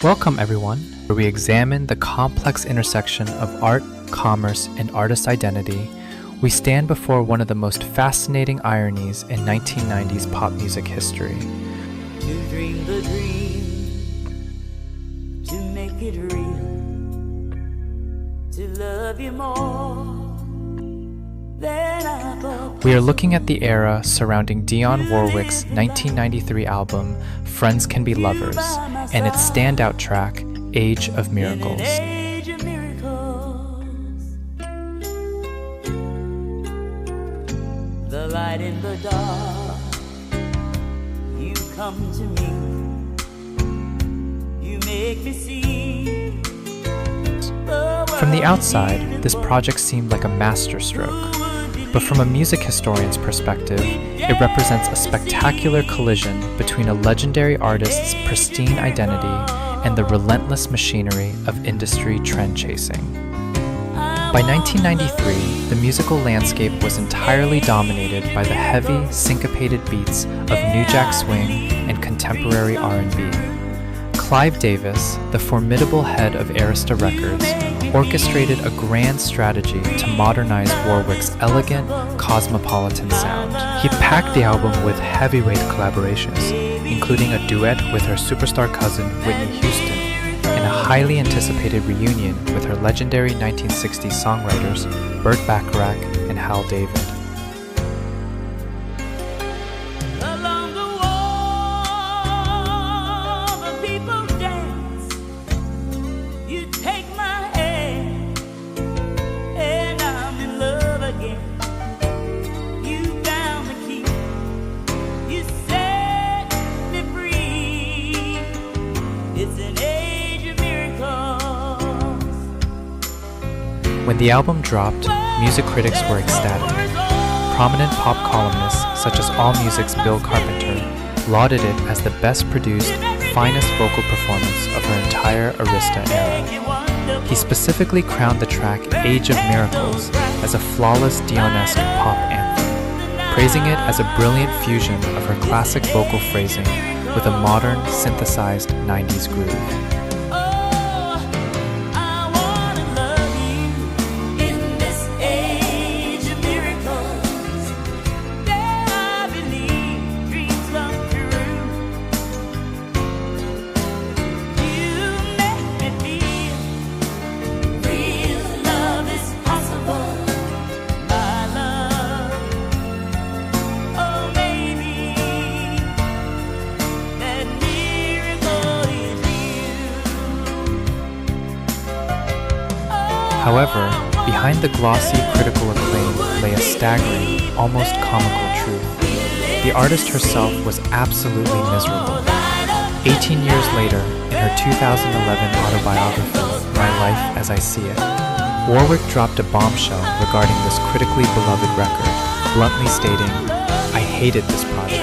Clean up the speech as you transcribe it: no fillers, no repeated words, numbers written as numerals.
Welcome, everyone, where we examine the complex intersection of art, commerce, and artist identity. We stand before one of the most fascinating ironies in 1990s pop music history. To dream the dream, to make it real, to love you more than I thought. We are looking at the era surrounding Dionne Warwick's 1993 album, Friends Can Be Lovers, and its standout track, Age of Miracles. Age of miracles, the light in the dark, you come to me, you make me see. From the outside, this project seemed like a masterstroke. But from a music historian's perspective, it represents a spectacular collision between a legendary artist's pristine identity and the relentless machinery of industry trend chasing. By 1993, the musical landscape was entirely dominated by the heavy, syncopated beats of New Jack Swing and contemporary R&B. Clive Davis, the formidable head of Arista Records, orchestrated a grand strategy to modernize Warwick's elegant, cosmopolitan sound. He packed the album with heavyweight collaborations, including a duet with her superstar cousin Whitney Houston, and a highly anticipated reunion with her legendary 1960s songwriters Burt Bacharach and Hal David. Along the wall, the people dance. You take my hand, and I'm in love again. You found the key, you set me free. It's an age of miracles. When the album dropped, music critics were ecstatic. Prominent pop columnists such as AllMusic's Bill Carpenter lauded it as the best produced, finest vocal performance of her entire Arista era. He specifically crowned the track Age of Miracles as a flawless Dionne-esque pop anthem, praising it as a brilliant fusion of her classic vocal phrasing with a modern, synthesized 90s groove. However, behind the glossy critical acclaim lay a staggering, almost comical truth. The artist herself was absolutely miserable. 18 years later, in her 2011 autobiography, My Life as I See It, Warwick dropped a bombshell regarding this critically beloved record, bluntly stating, "I hated this project.